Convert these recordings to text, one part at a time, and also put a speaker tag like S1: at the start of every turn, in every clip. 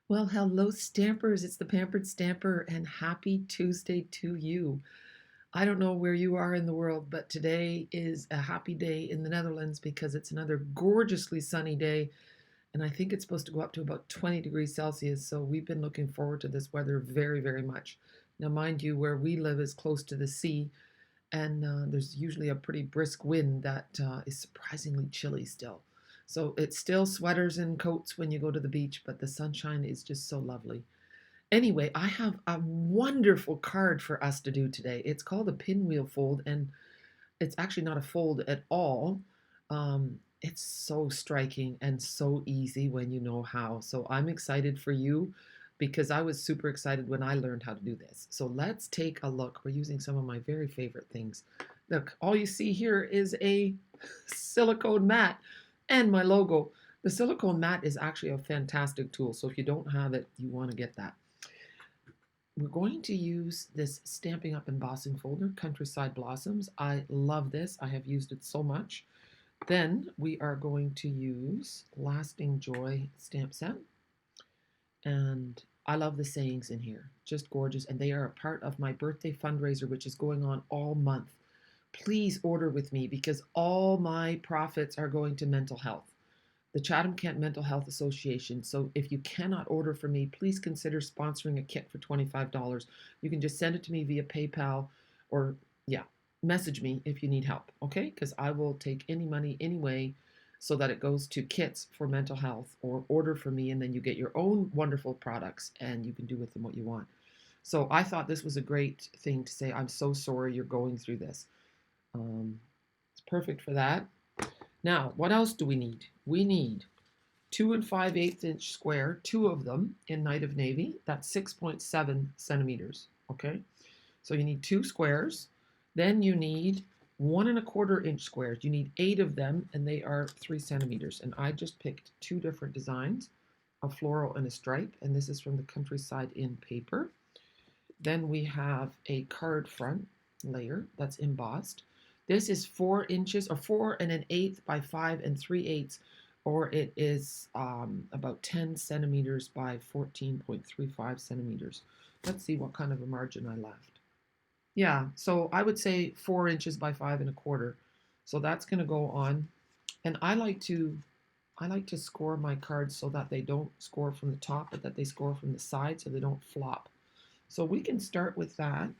S1: Well, hello, Stampers. It's the Pampered Stamper, and happy Tuesday to you. I don't know where you are in the world, but today is a happy day in the Netherlands because it's another gorgeously sunny day, and I think it's supposed to go up to about 20 degrees Celsius. So we've been looking forward to this weather very, very much. Now, mind you, where we live is close to the sea, and there's usually a pretty brisk wind that is surprisingly chilly still. So it's still sweaters and coats when you go to the beach, but the sunshine is just so lovely. Anyway, I have a wonderful card for us to do today. It's called a pinwheel fold, and it's actually not a fold at all. It's so striking and so easy when you know how. So I'm excited for you because I was super excited when I learned how to do this. So let's take a look. We're using some of my very favorite things. Look, all you see here is a silicone mat and my logo. The silicone mat is actually a fantastic tool. So if you don't have it, you want to get that. We're going to use this Stampin' Up! Embossing folder, Countryside Blossoms. I love this. I have used it so much. Then we are going to use Lasting Joy stamp set. And I love the sayings in here. Just gorgeous. And they are a part of my birthday fundraiser, which is going on all month. Please order with me because all my profits are going to mental health, the Chatham-Kent Mental Health Association. So if you cannot order from me, please consider sponsoring a kit for $25. You can just send it to me via PayPal or, yeah, message me if you need help, okay? Because I will take any money anyway so that it goes to kits for mental health, or order from me and then you get your own wonderful products and you can do with them what you want. So I thought this was a great thing to say. I'm so sorry you're going through this. It's perfect for that. Now, what else do we need? We need 2 and 5/8 inch square, two of them in Night of Navy. That's 6.7 centimeters. Okay, so you need two squares. Then you need 1 1/4 inch squares. You need 8 of them, and they are 3 centimeters. And I just picked two different designs, a floral and a stripe, and this is from the Countryside in paper. Then we have a card front layer that's embossed. This is 4 inches, or 4 1/8 by 5 3/8, or it is about 10 centimeters by 14.35 centimeters. Let's see what kind of a margin I left. Yeah, so I would say 4 inches by 5 1/4. So that's going to go on, and I like to score my cards so that they don't score from the top, but that they score from the side so they don't flop. So we can start with that.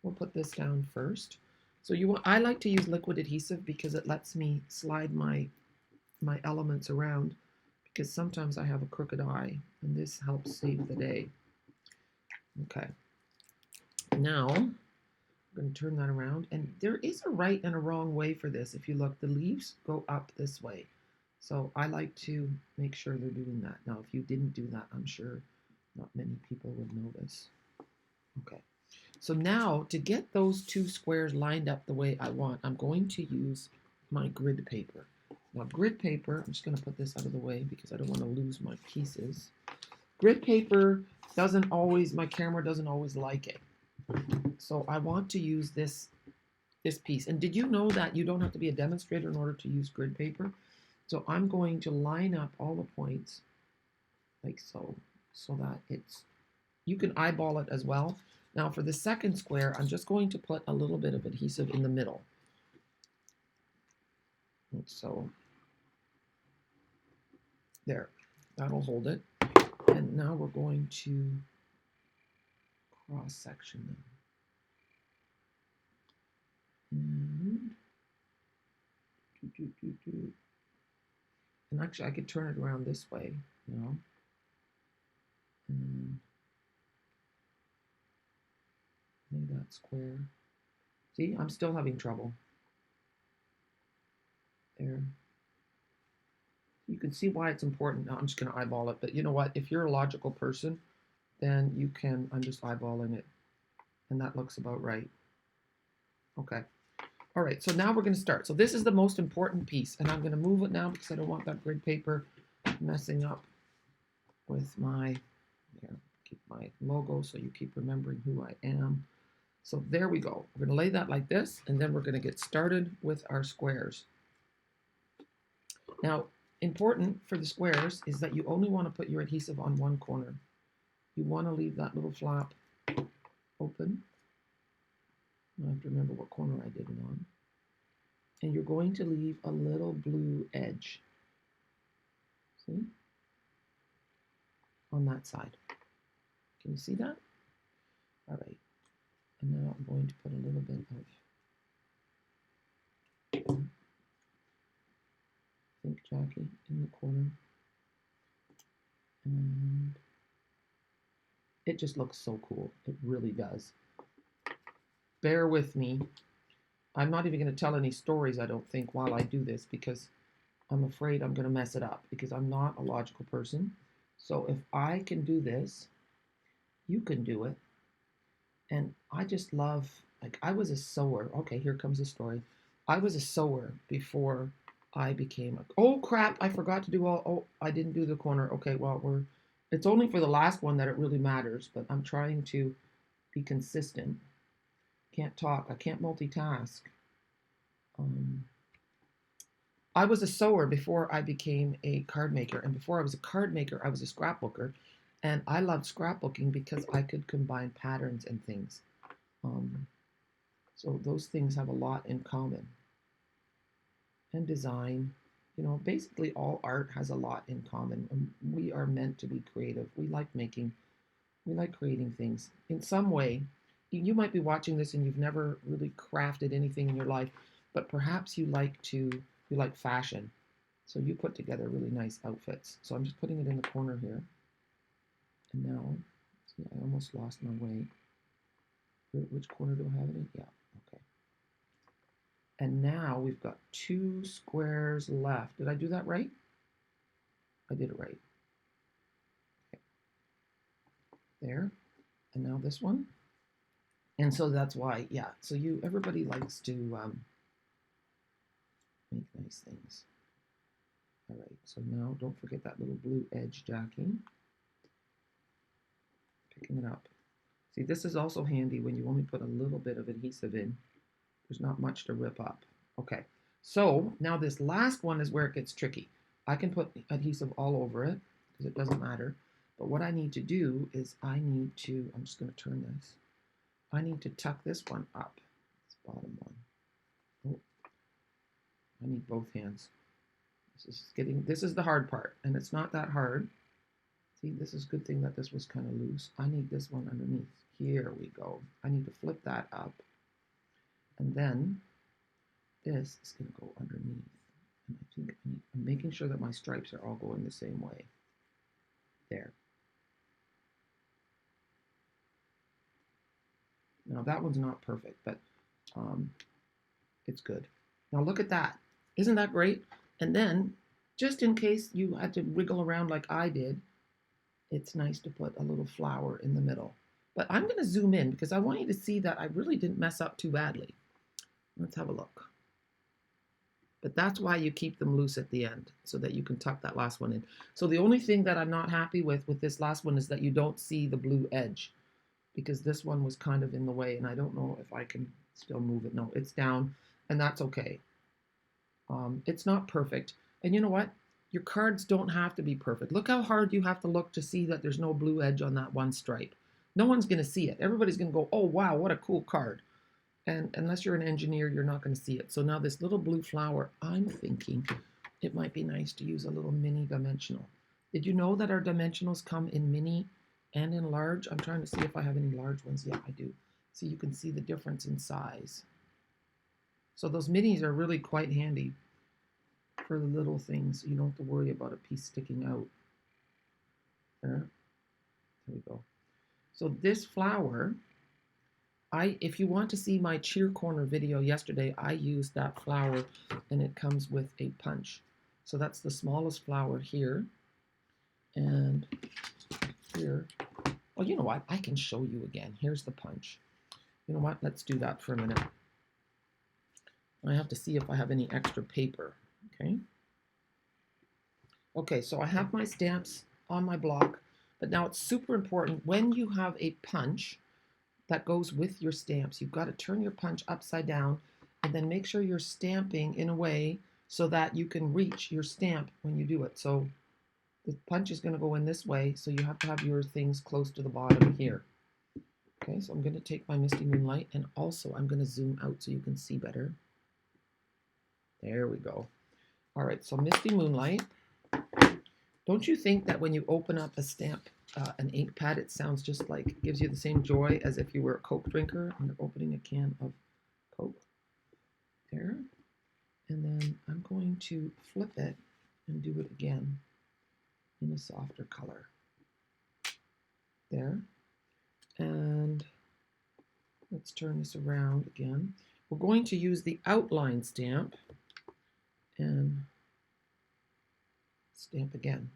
S1: We'll put this down first. So I like to use liquid adhesive because it lets me slide my elements around, because sometimes I have a crooked eye and this helps save the day. Okay. Now I'm going to turn that around, and there is a right and a wrong way for this. If you look, the leaves go up this way. So I like to make sure they're doing that. Now, if you didn't do that, I'm sure not many people would notice. Okay. So now, to get those two squares lined up the way I want, I'm going to use my grid paper. Now, grid paper, I'm just going to put this out of the way because I don't want to lose my pieces. Grid paper doesn't always, my camera doesn't always like it. So I want to use this piece. And did you know that you don't have to be a demonstrator in order to use grid paper? So I'm going to line up all the points like so that you can eyeball it as well. Now for the second square, I'm just going to put a little bit of adhesive in the middle. Like so. There, that'll hold it. And now we're going to cross section them. And actually I could turn it around this way, you know. And lay that square. See, I'm still having trouble. There. You can see why it's important. Now I'm just going to eyeball it, but you know what? If you're a logical person, then you can, I'm just eyeballing it, and that looks about right. Okay. All right, so now we're going to start. So this is the most important piece, and I'm going to move it now because I don't want that grid paper messing up with my, here, keep my logo so you keep remembering who I am. So there we go. We're going to lay that like this, and then we're going to get started with our squares. Now, important for the squares is that you only want to put your adhesive on one corner. You want to leave that little flap open. I have to remember what corner I did it on. And you're going to leave a little blue edge. See? On that side. Can you see that? All right. And now I'm going to put a little bit of Pink Jackie in the corner. And it just looks so cool. It really does. Bear with me. I'm not even going to tell any stories, I don't think, while I do this, because I'm afraid I'm going to mess it up, because I'm not a logical person. So if I can do this, you can do it. And I just love, like, I was a sewer. Okay, here comes the story. I was a sewer before I became a, oh crap, I forgot to do all, oh, I didn't do the corner. Okay, well, it's only for the last one that it really matters, but I'm trying to be consistent. Can't talk, I can't multitask. I was a sewer before I became a card maker, and before I was a card maker, I was a scrapbooker, and I loved scrapbooking because I could combine patterns and things. So those things have a lot in common. And design, you know, basically all art has a lot in common. We are meant to be creative. We like creating things in some way. You might be watching this and you've never really crafted anything in your life, but perhaps you like fashion. So you put together really nice outfits. So I'm just putting it in the corner here. And now, see, I almost lost my way. Which corner do I have it in? Yeah, okay. And now we've got 2 squares left. Did I do that right? I did it right. Okay. There. And now this one. And so that's why, yeah. So everybody likes to make nice things. All right. So now don't forget that little blue edge, Jackie. Picking it up. See, this is also handy when you only put a little bit of adhesive in. There's not much to rip up. Okay, so now this last one is where it gets tricky. I can put adhesive all over it because it doesn't matter. But what I need to do is I'm just going to turn this. I need to tuck this one up. This bottom one. Oh, I need both hands. This is the hard part, and it's not that hard. See, this is a good thing that this was kind of loose. I need this one underneath. Here we go. I need to flip that up. And then this is going to go underneath. And I think I'm making sure that my stripes are all going the same way. There. Now that one's not perfect, but it's good. Now look at that. Isn't that great? And then, just in case you had to wiggle around like I did, it's nice to put a little flower in the middle. But I'm going to zoom in because I want you to see that I really didn't mess up too badly. Let's have a look. But that's why you keep them loose at the end, so that you can tuck that last one in. So the only thing that I'm not happy with this last one is that you don't see the blue edge, because this one was kind of in the way, and I don't know if I can still move it. No, it's down, and that's okay. It's not perfect. And you know what? Your cards don't have to be perfect. Look how hard you have to look to see that there's no blue edge on that one stripe. No one's going to see it. Everybody's going to go, oh, wow, what a cool card. And unless you're an engineer, you're not going to see it. So now this little blue flower, I'm thinking it might be nice to use a little mini dimensional. Did you know that our dimensionals come in mini and in large? I'm trying to see if I have any large ones. Yeah, I do. So you can see the difference in size. So those minis are really quite handy for the little things. You don't have to worry about a piece sticking out. There we go. So this flower, if you want to see my cheer corner video yesterday, I used that flower, and it comes with a punch. So that's the smallest flower here. And here, well, you know what? I can show you again. Here's the punch. You know what? Let's do that for a minute. I have to see if I have any extra paper, okay? Okay, so I have my stamps on my block, but now it's super important when you have a punch that goes with your stamps, you've got to turn your punch upside down and then make sure you're stamping in a way so that you can reach your stamp when you do it. So the punch is going to go in this way, so you have to have your things close to the bottom here. Okay, so I'm going to take my Misty Moonlight, and also I'm going to zoom out so you can see better. There we go. All right, so Misty Moonlight. Don't you think that when you open up a stamp, an ink pad, it sounds just like, gives you the same joy as if you were a Coke drinker and you're opening a can of Coke? There. And then I'm going to flip it and do it again in a softer color. There. And let's turn this around again. We're going to use the outline stamp and stamp again.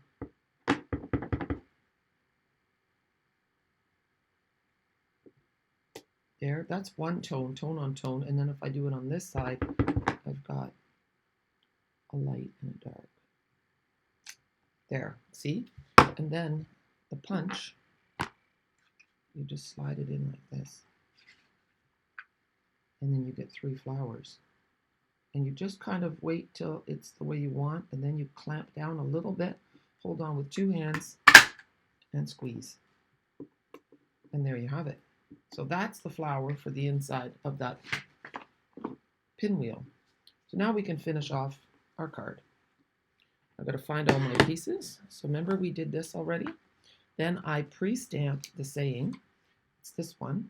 S1: There, that's one tone, tone on tone. And then if I do it on this side, I've got a light and a dark. There, see? And then the punch, you just slide it in like this. And then you get 3 flowers. And you just kind of wait till it's the way you want, and then you clamp down a little bit, hold on with 2 hands, and squeeze. And there you have it. So that's the flower for the inside of that pinwheel. So now we can finish off our card. I've got to find all my pieces. So remember we did this already. Then I pre-stamped the saying. It's this one.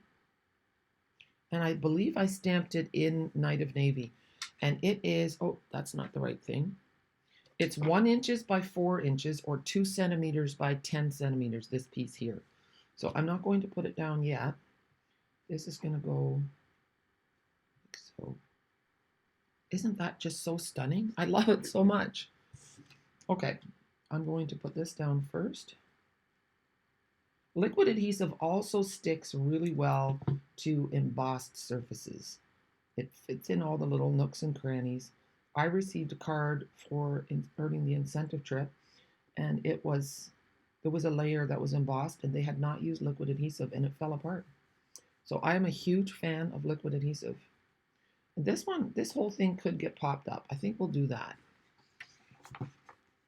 S1: And I believe I stamped it in Night of Navy. And it is, oh, that's not the right thing. It's 1 inches by 4 inches or 2 centimeters by 10 centimeters, this piece here. So I'm not going to put it down yet. This is going to go like so. Isn't that just so stunning? I love it so much. Okay, I'm going to put this down first. Liquid adhesive also sticks really well to embossed surfaces. It fits in all the little nooks and crannies. I received a card for earning the incentive trip, and there was a layer that was embossed, and they had not used liquid adhesive, and it fell apart. So I am a huge fan of liquid adhesive. And this whole thing could get popped up. I think we'll do that.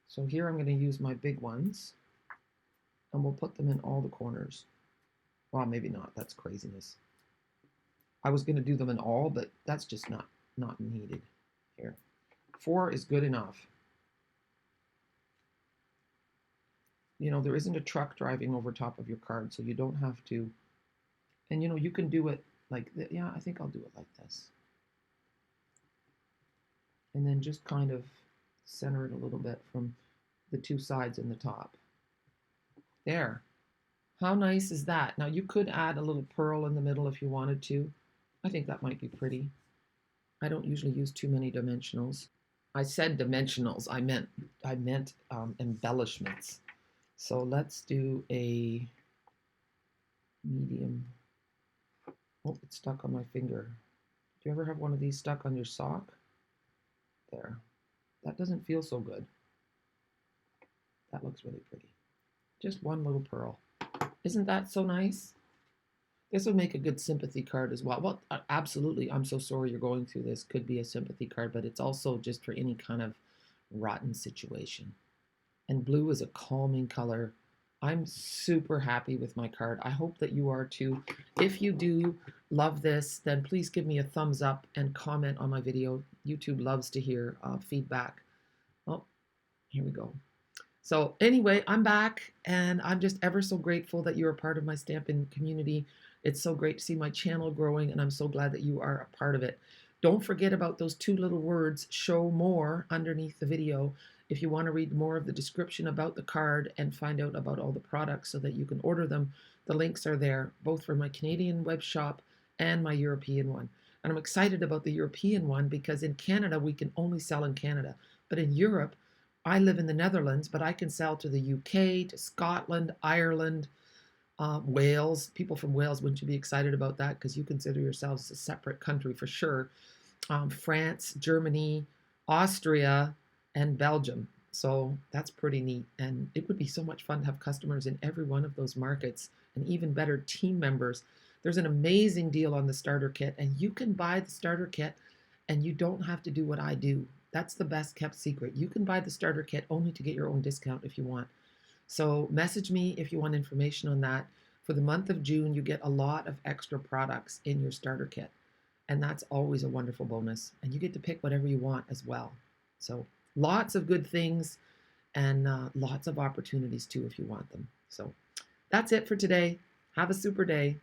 S1: So here I'm going to use my big ones, and we'll put them in all the corners. Well, maybe not. That's craziness. I was going to do them in all, but that's just not needed here. 4 is good enough. You know, there isn't a truck driving over top of your card, so you don't have to. And, you know, you can do it like, yeah, I think I'll do it like this. And then just kind of center it a little bit from the 2 sides and the top. There. How nice is that? Now, you could add a little pearl in the middle if you wanted to. I think that might be pretty. I don't usually use too many dimensionals. I said dimensionals. I meant embellishments. So let's do a medium. Oh, it's stuck on my finger. Do you ever have one of these stuck on your sock? There. That doesn't feel so good. That looks really pretty. Just one little pearl. Isn't that so nice? This would make a good sympathy card as well. Well, absolutely. I'm so sorry you're going through this. Could be a sympathy card, but it's also just for any kind of rotten situation. And blue is a calming color. I'm super happy with my card. I hope that you are too. If you do love this, then please give me a thumbs up and comment on my video. YouTube loves to hear feedback. Oh, here we go. So anyway, I'm back, and I'm just ever so grateful that you're a part of my Stampin' community. It's so great to see my channel growing, and I'm so glad that you are a part of it. Don't forget about those 2 little words, show more, underneath the video if you want to read more of the description about the card and find out about all the products so that you can order them. The links are there, both for my Canadian web shop and my European one. And I'm excited about the European one because in Canada, we can only sell in Canada. But in Europe, I live in the Netherlands, but I can sell to the UK, to Scotland, Ireland, Wales. People from Wales, wouldn't you be excited about that? Because you consider yourselves a separate country for sure. France, Germany, Austria, and Belgium. So that's pretty neat. And it would be so much fun to have customers in every one of those markets, and even better, team members. There's an amazing deal on the starter kit, and you can buy the starter kit and you don't have to do what I do. That's the best kept secret. You can buy the starter kit only to get your own discount if you want. So message me if you want information on that. For the month of June, you get a lot of extra products in your starter kit. And that's always a wonderful bonus. And you get to pick whatever you want as well. So lots of good things and lots of opportunities too if you want them. So that's it for today. Have a super day.